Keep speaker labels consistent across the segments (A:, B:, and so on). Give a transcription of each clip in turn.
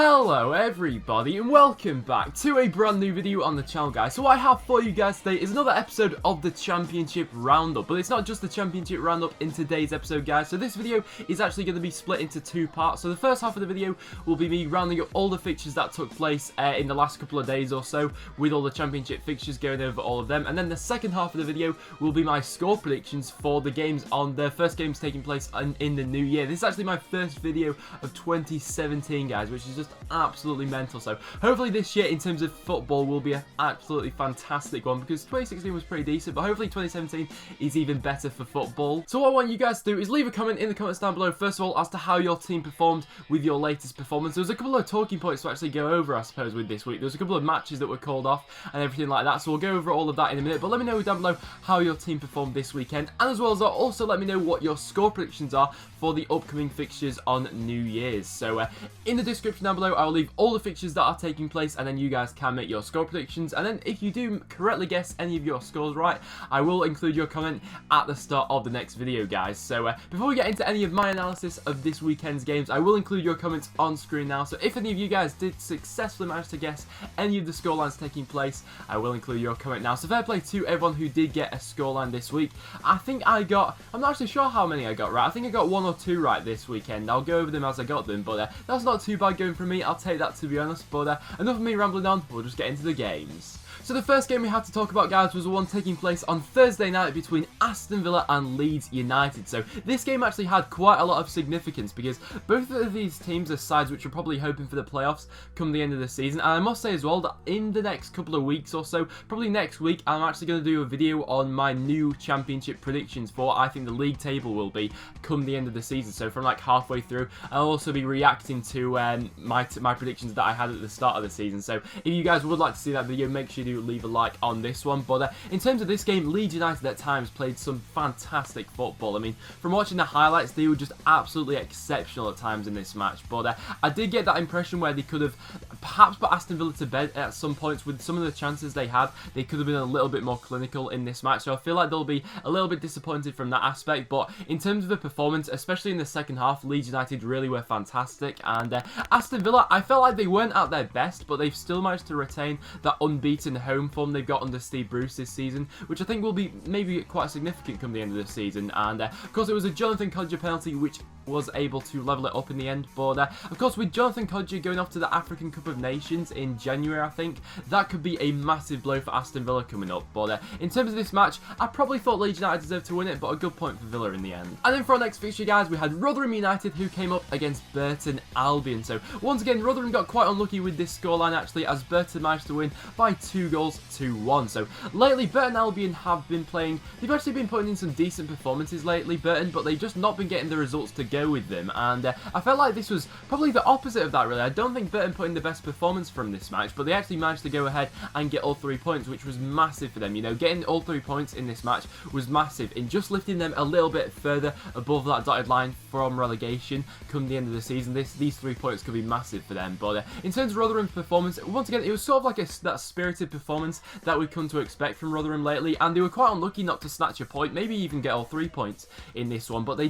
A: Hello everybody and welcome back to a brand new video on the channel, guys. So what I have for you guys today is another episode of the Championship Roundup, but it's not just the Championship Roundup in today's episode, guys. So this video is actually going to be split into two parts. So the first half of the video will be me rounding up all the fixtures that took place in the last couple of days or so, with all the Championship fixtures, going over all of them. And then the second half of the video will be my score predictions for the games on the first games taking place in the new year. This is actually my first video of 2017, guys, which is just absolutely mental. So hopefully this year in terms of football will be an absolutely fantastic one, because 2016 was pretty decent, but hopefully 2017 is even better for football. So what I want you guys to do is leave a comment in the comments down below, first of all, as to how your team performed with your latest performance. There was a couple of talking points to actually go over, I suppose, with this week. There was a couple of matches that were called off and everything like that, so we'll go over all of that in a minute. But let me know down below how your team performed this weekend, and as well as that, also let me know what your score predictions are for the upcoming fixtures on New Year's. So in the description down below, I'll leave all the fixtures that are taking place, and then you guys can make your score predictions. And then if you do correctly guess any of your scores right, I will include your comment at the start of the next video, guys. So before we get into any of my analysis of this weekend's games, I will include your comments on screen now. So if any of you guys did successfully manage to guess any of the scorelines taking place, I will include your comment now. So fair play to everyone who did get a scoreline this week. I think I got, I'm not actually sure how many I got right. I think I got one or two right this weekend. I'll go over them as I got them, but that's not too bad going from me. I'll take that, to be honest. But enough of me rambling on, we'll just get into the games. So the first game we had to talk about, guys, was the one taking place on Thursday night between Aston Villa and Leeds United. So this game actually had quite a lot of significance, because both of these teams are sides which are probably hoping for the playoffs come the end of the season. And I must say as well that in the next couple of weeks or so, probably next week, I'm actually going to do a video on my new championship predictions for what I think the league table will be come the end of the season. So from like halfway through, I'll also be reacting to my predictions that I had at the start of the season. So if you guys would like to see that video, make sure you do leave a like on this one. But in terms of this game, Leeds United at times played some fantastic football. I mean, from watching the highlights, they were just absolutely exceptional at times in this match. But I did get that impression where they could have perhaps put Aston Villa to bed at some points with some of the chances they had. They could have been a little bit more clinical in this match, so I feel like they'll be a little bit disappointed from that aspect. But in terms of the performance, especially in the second half, Leeds United really were fantastic. And Aston Villa, I felt like they weren't at their best, but they've still managed to retain that unbeaten home form they've got under Steve Bruce this season, which I think will be maybe quite significant come the end of the season. And of course, it was a Jonathan Kodjia penalty which was able to level it up in the end. But of course, with Jonathan Kodjia going off to the African Cup of Nations in January, I think that could be a massive blow for Aston Villa coming up. But in terms of this match, I probably thought Leeds United deserved to win it, but a good point for Villa in the end. And then for our next fixture, guys, we had Rotherham United, who came up against Burton Albion. So once again, Rotherham got quite unlucky with this scoreline, actually, as Burton managed to win by 2-1. So lately, Burton Albion have been playing, they've actually been putting in some decent performances lately, Burton, but they've just not been getting the results to go with them. And I felt like this was probably the opposite of that, really. I don't think Burton put in the best performance from this match, but they actually managed to go ahead and get all 3 points, which was massive for them. You know, getting all 3 points in this match was massive in just lifting them a little bit further above that dotted line from relegation come the end of the season. These 3 points could be massive for them. But in terms of Rotherham's performance, once again, it was sort of like that spirited performance that we've come to expect from Rotherham lately, and they were quite unlucky not to snatch a point, maybe even get all 3 points in this one. But they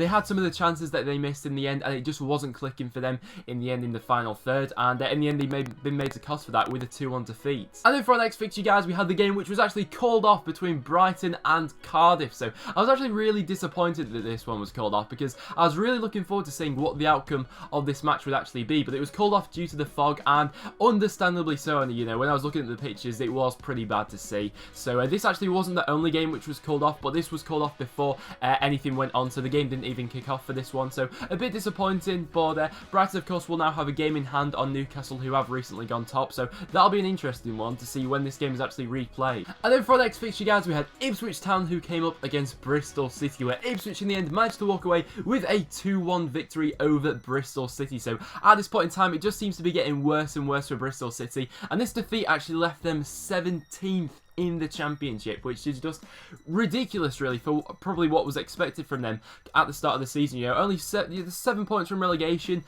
A: had some of the chances that they missed in the end, and it just wasn't clicking for them in the end in the final third. And in the end, they've been made to cost for that with a 2-1 defeat. And then for our next fixture, guys, we had the game which was actually called off between Brighton and Cardiff. So I was actually really disappointed that this one was called off, because I was really looking forward to seeing what the outcome of this match would actually be. But it was called off due to the fog, and understandably so. And you know, when I was looking at the pictures, it was pretty bad to see. So this actually wasn't the only game which was called off, but this was called off before anything went on, so the game didn't even kick off for this one. So a bit disappointing. But Brighton, of course, will now have a game in hand on Newcastle, who have recently gone top, so that'll be an interesting one to see when this game is actually replayed. And then for our next fixture, guys, we had Ipswich Town, who came up against Bristol City, where Ipswich in the end managed to walk away with a 2-1 victory over Bristol City. So at this point in time, it just seems to be getting worse and worse for Bristol City, and this defeat actually left them 17th in the championship, which is just ridiculous, really, for probably what was expected from them at the start of the season. You know, only 7 points from relegation.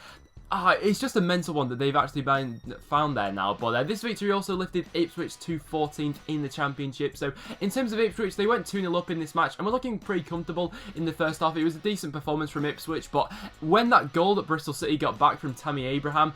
A: It's just a mental one that they've actually been found there now. But this victory also lifted Ipswich to 14th in the Championship. So in terms of Ipswich, they went 2-0 up in this match and were looking pretty comfortable in the first half. It was a decent performance from Ipswich, but when that goal that Bristol City got back from Tammy Abraham,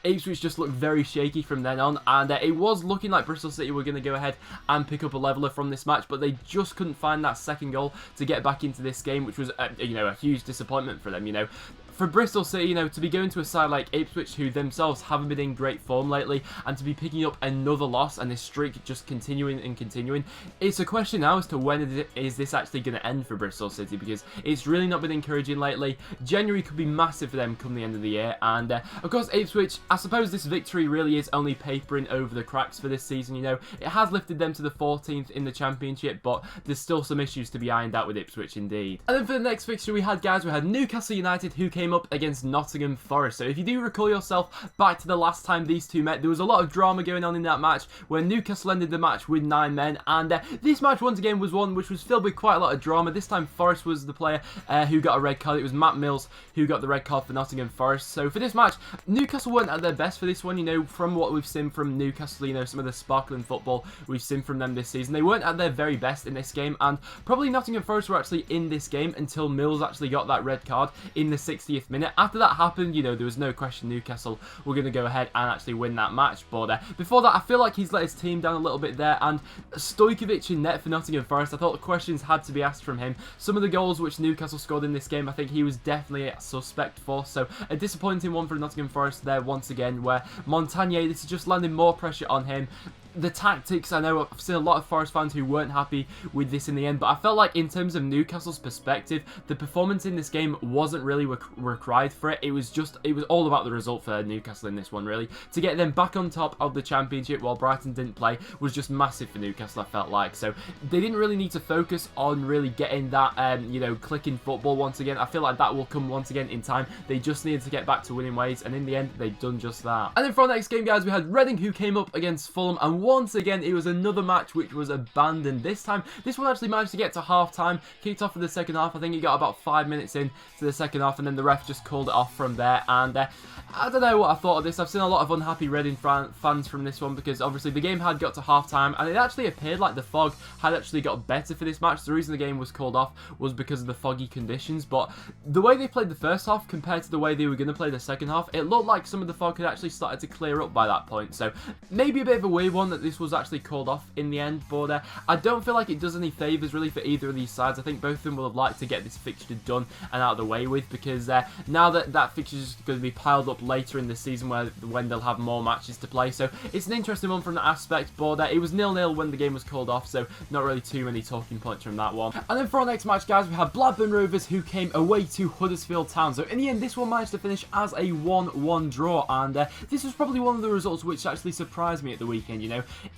A: Ipswich just looked very shaky from then on, and it was looking like Bristol City were going to go ahead and pick up a leveller from this match, but they just couldn't find that second goal to get back into this game, which was a huge disappointment for them. For Bristol City, to be going to a side like Ipswich, who themselves haven't been in great form lately, and to be picking up another loss and this streak just continuing and continuing, it's a question now as to when is this actually going to end for Bristol City, because it's really not been encouraging lately. January could be massive for them come the end of the year, and of course Ipswich, I suppose this victory really is only papering over the cracks for this season. It has lifted them to the 14th in the Championship, but there's still some issues to be ironed out with Ipswich indeed. And then for the next fixture we had Newcastle United, who came up against Nottingham Forest. So if you do recall yourself back to the last time these two met, there was a lot of drama going on in that match where Newcastle ended the match with 9 men, and this match once again was one which was filled with quite a lot of drama. This time Forest was the player who got a red card. It was Matt Mills who got the red card for Nottingham Forest. So for this match, Newcastle weren't at their best for this one. From what we've seen from Newcastle, some of the sparkling football we've seen from them this season, they weren't at their very best in this game, and probably Nottingham Forest were actually in this game until Mills actually got that red card in the 60th minute. After that happened, there was no question Newcastle were going to go ahead and actually win that match. But before that, I feel like he's let his team down a little bit there, and Stojkovic in net for Nottingham Forest, I thought questions had to be asked from him. Some of the goals which Newcastle scored in this game, I think he was definitely a suspect for, so a disappointing one for Nottingham Forest there once again, where Montagnier, this is just landing more pressure on him. The tactics, I know I've seen a lot of Forest fans who weren't happy with this in the end, but I felt like in terms of Newcastle's perspective, the performance in this game wasn't really required for it. It was all about the result for Newcastle in this one, really. To get them back on top of the Championship while Brighton didn't play was just massive for Newcastle, I felt like. So they didn't really need to focus on really getting that, clicking football once again. I feel like that will come once again in time. They just needed to get back to winning ways, and in the end, they've done just that. And then for our next game, guys, we had Reading, who came up against Fulham, and once again, it was another match which was abandoned. This time, this one actually managed to get to half-time, kicked off for the second half. I think he got about 5 minutes in to the second half, and then the ref just called it off from there. And I don't know what I thought of this. I've seen a lot of unhappy Reading fans from this one, because obviously the game had got to half-time, and it actually appeared like the fog had actually got better for this match. The reason the game was called off was because of the foggy conditions, but the way they played the first half compared to the way they were going to play the second half, it looked like some of the fog had actually started to clear up by that point. So maybe a bit of a weird one that this was actually called off in the end, but I don't feel like it does any favours really for either of these sides. I think both of them will have liked to get this fixture done and out of the way with, because now that fixture is going to be piled up later in the season when they'll have more matches to play. So it's an interesting one from that aspect, but it was 0-0 when the game was called off, so not really too many talking points from that one. And then for our next match, guys, we have Blackburn Rovers, who came away to Huddersfield Town. So in the end, this one managed to finish as a 1-1 draw, and this was probably one of the results which actually surprised me at the weekend.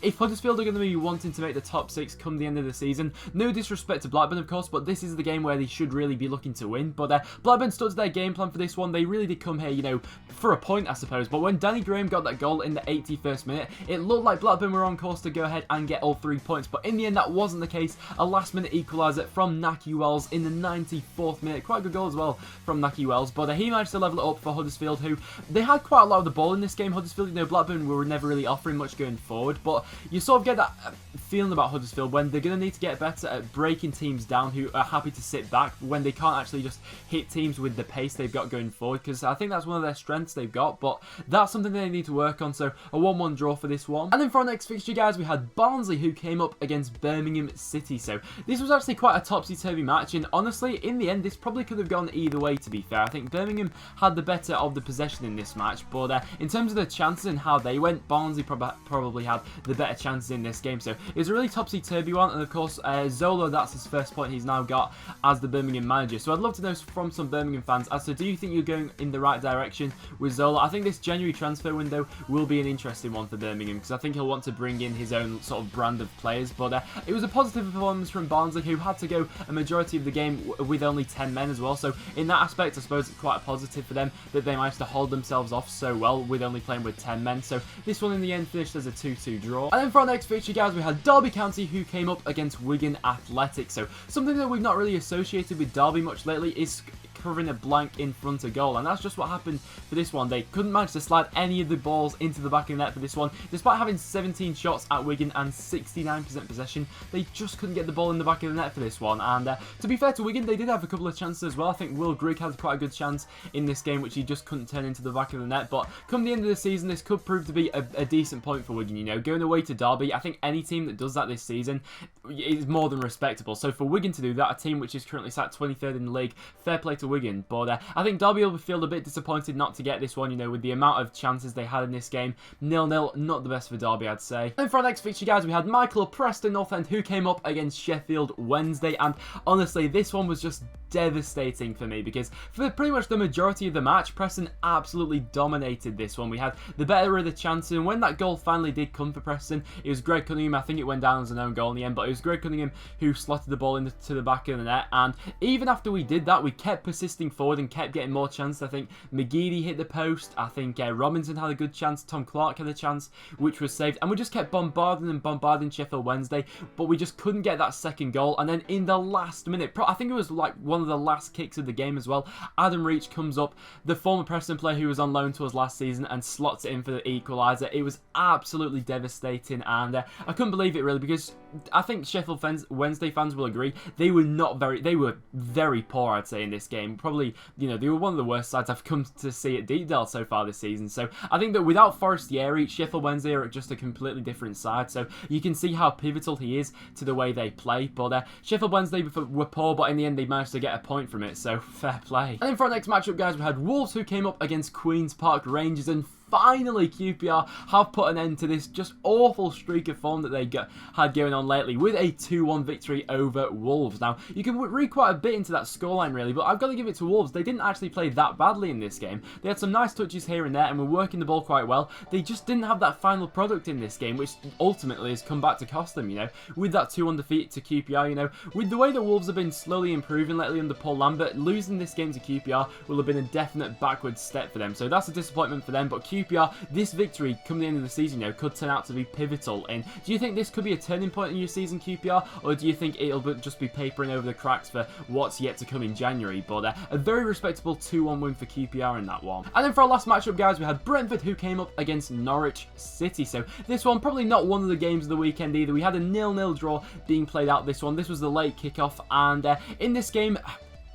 A: If Huddersfield are going to be wanting to make the top 6 come the end of the season, no disrespect to Blackburn, of course, but this is the game where they should really be looking to win. But Blackburn stuck to their game plan for this one. They really did come here, for a point, I suppose. But when Danny Graham got that goal in the 81st minute, it looked like Blackburn were on course to go ahead and get all 3 points. But in the end, that wasn't the case. A last-minute equaliser from Nahki Wells in the 94th minute. Quite a good goal as well from Nahki Wells. But he managed to level it up for Huddersfield, who they had quite a lot of the ball in this game. Huddersfield, Blackburn were never really offering much going forward. But you sort of get that feeling about Huddersfield when they're going to need to get better at breaking teams down who are happy to sit back when they can't actually just hit teams with the pace they've got going forward, because I think that's one of their strengths they've got, but that's something they need to work on. So a 1-1 draw for this one. And then for our next fixture, guys, we had Barnsley, who came up against Birmingham City. So this was actually quite a topsy-turvy match, and honestly, in the end, this probably could have gone either way, to be fair. I think Birmingham had the better of the possession in this match, but in terms of the chances and how they went, Barnsley probably had the better chances in this game. So it was a really topsy-turvy one, and of course, Zola, that's his first point he's now got as the Birmingham manager. So I'd love to know from some Birmingham fans as to, do you think you're going in the right direction with Zola? I think this January transfer window will be an interesting one for Birmingham, because I think he'll want to bring in his own sort of brand of players. But it was a positive performance from Barnsley, who had to go a majority of the game with only 10 men as well. So in that aspect, I suppose it's quite a positive for them that they managed to hold themselves off so well with only playing with 10 men. So this one in the end finished as a 2-2 draw. And then for our next fixture, guys, we had Derby County, who came up against Wigan Athletic. So something that we've not really associated with Derby much lately is covering a blank in front of goal, and that's just what happened for this one. They couldn't manage to slide any of the balls into the back of the net for this one. Despite having 17 shots at Wigan and 69% possession, they just couldn't get the ball in the back of the net for this one. And to be fair to Wigan, they did have a couple of chances as well. I think Will Grigg had quite a good chance in this game, which he just couldn't turn into the back of the net. But come the end of the season, this could prove to be a decent point for Wigan, you know. Going away to Derby, I think any team that does that this season is more than respectable. So for Wigan to do that, a team which is currently sat 23rd in the league, fair play to Wigan. But I think Derby will feel a bit disappointed not to get this one, you know, with the amount of chances they had in this game. 0-0, not the best for Derby, I'd say. And for our next fixture, guys, we had Michael Preston North End, who came up against Sheffield Wednesday. And honestly, this one was just devastating for me, because for pretty much the majority of the match, Preston absolutely dominated this one. We had the better of the chances, and when that goal finally did come for Preston, it was Greg Cunningham. I think it went down as an own goal in the end, but it was Greg Cunningham who slotted the ball into the back of the net. And even after we did that, we kept persisting forward and kept getting more chances. I think McGeady hit the post. I think Robinson had a good chance. Tom Clark had a chance, which was saved. And we just kept bombarding Sheffield Wednesday, but we just couldn't get that second goal. And then in the last minute, I think it was like one of the last kicks of the game as well, Adam Reach comes up, the former Preston player who was on loan to us last season, and slots it in for the equaliser. It was absolutely devastating, and I couldn't believe it really, because I think Sheffield Wednesday fans will agree, they were very poor, I'd say, in this game. Probably, you know, they were one of the worst sides I've come to see at Deepdale so far this season. So I think that without Forestieri, Sheffield Wednesday are just a completely different side. So you can see how pivotal he is to the way they play. But Sheffield Wednesday were poor, but in the end they managed to get a point from it. So fair play. And then for our next matchup, guys, we had Wolves, who came up against Queen's Park Rangers, and finally QPR have put an end to this just awful streak of form that they had going on lately with a 2-1 victory over Wolves. Now, you can read quite a bit into that scoreline really, but I've got to give it to Wolves. They didn't actually play that badly in this game. They had some nice touches here and there and were working the ball quite well. They just didn't have that final product in this game, which ultimately has come back to cost them, you know, with that 2-1 defeat to QPR. You know, with the way that Wolves have been slowly improving lately under Paul Lambert, losing this game to QPR will have been a definite backward step for them. So that's a disappointment for them, but QPR, this victory come the end of the season, you know, could turn out to be pivotal. And do you think this could be a turning point in your season, QPR, or do you think it'll just be papering over the cracks for what's yet to come in January? But a very respectable 2-1 win for QPR in that one. And then for our last matchup, guys, we had Brentford, who came up against Norwich City. So this one probably not one of the games of the weekend either. We had a 0-0 draw being played out this one. This was the late kickoff, and in this game,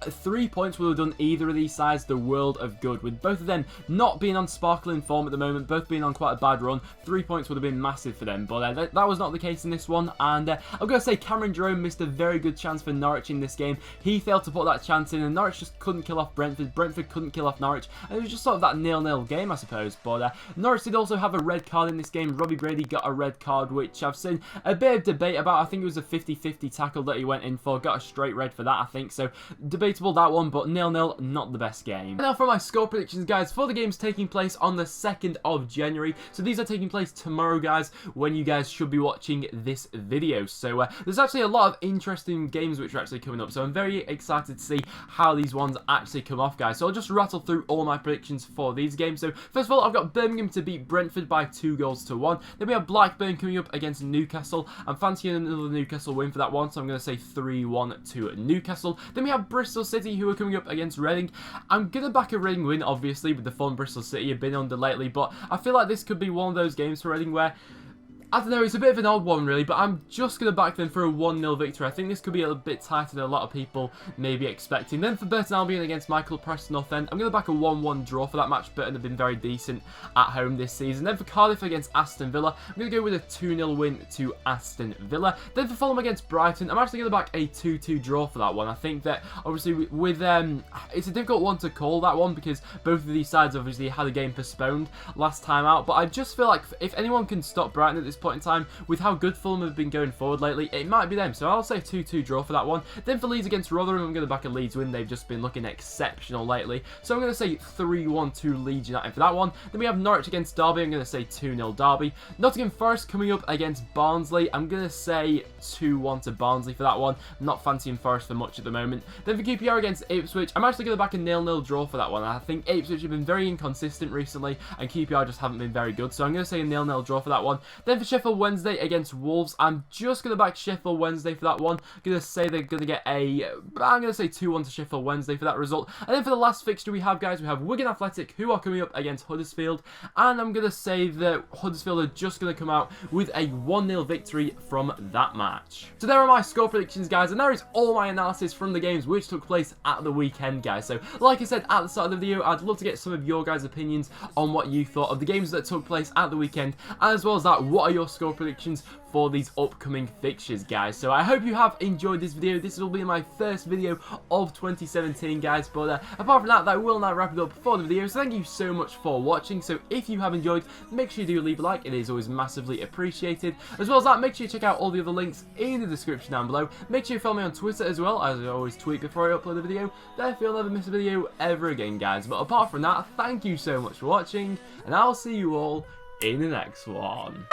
A: 3 points would have done either of these sides the world of good. With both of them not being on sparkling form at the moment, both being on quite a bad run, 3 points would have been massive for them. But that was not the case in this one. And I'm going to say Cameron Jerome missed a very good chance for Norwich in this game. He failed to put that chance in, and Norwich just couldn't kill off Brentford. Brentford couldn't kill off Norwich. And it was just sort of that 0-0 game, I suppose. But Norwich did also have a red card in this game. Robbie Brady got a red card, which I've seen a bit of debate about. I think it was a 50-50 tackle that he went in for. Got a straight red for that, I think. So debatable that one, but 0-0, not the best game. And now for my score predictions, guys, for the games taking place on the 2nd of January. So these are taking place tomorrow, guys, when you guys should be watching this video. So there's actually a lot of interesting games which are actually coming up. So I'm very excited to see how these ones actually come off, guys. So I'll just rattle through all my predictions for these games. So first of all, I've got Birmingham to beat Brentford by 2-1. Then we have Blackburn coming up against Newcastle. I'm fancying another Newcastle win for that one, so I'm going to say 3-1 to Newcastle. Then we have Bristol City, who are coming up against Reading. I'm going to back a Reading win, obviously, with the form Bristol City have been under lately, but I feel like this could be one of those games for Reading where, I don't know, it's a bit of an odd one really, but I'm just going to back them for a 1-0 victory. I think this could be a bit tighter than a lot of people may be expecting. Then for Burton Albion against Michael Preston North End, I'm going to back a 1-1 draw for that match. Burton have been very decent at home this season. Then for Cardiff against Aston Villa, I'm going to go with a 2-0 win to Aston Villa. Then for Fulham against Brighton, I'm actually going to back a 2-2 draw for that one. I think that obviously with it's a difficult one to call, that one, because both of these sides obviously had a game postponed last time out, but I just feel like if anyone can stop Brighton at this point in time, with how good Fulham have been going forward lately, it might be them. So I'll say 2-2 draw for that one. Then for Leeds against Rotherham, I'm going to back a Leeds win. They've just been looking exceptional lately. So I'm going to say 3-1 to Leeds United for that one. Then we have Norwich against Derby. I'm going to say 2-0 Derby. Nottingham Forest coming up against Barnsley. I'm going to say 2-1 to Barnsley for that one. I'm not fancying Forest for much at the moment. Then for QPR against Ipswich, I'm actually going to back a 0-0 draw for that one. I think Ipswich have been very inconsistent recently, and QPR just haven't been very good. So I'm going to say a 0-0 draw for that one. Then for Sheffield Wednesday against Wolves. I'm just going to back Sheffield Wednesday for that one. I'm going to say they're going to get I'm going to say 2-1 to Sheffield Wednesday for that result. And then for the last fixture we have, guys, we have Wigan Athletic, who are coming up against Huddersfield. And I'm going to say that Huddersfield are just going to come out with a 1-0 victory from that match. So there are my score predictions, guys, and there is all my analysis from the games which took place at the weekend, guys. So like I said at the start of the video, I'd love to get some of your guys' opinions on what you thought of the games that took place at the weekend, and as well as that, what are your score predictions for these upcoming fixtures, guys. So I hope you have enjoyed this video. This will be my first video of 2017, guys, but apart from that, that will now wrap it up for the video. So thank you so much for watching. So if you have enjoyed, make sure you do leave a like. It is always massively appreciated. As well as that, make sure you check out all the other links in the description down below. Make sure you follow me on Twitter as well, as I always tweet before I upload a video. Therefore, you'll never miss a video ever again, guys. But apart from that, thank you so much for watching, and I'll see you all in the next one.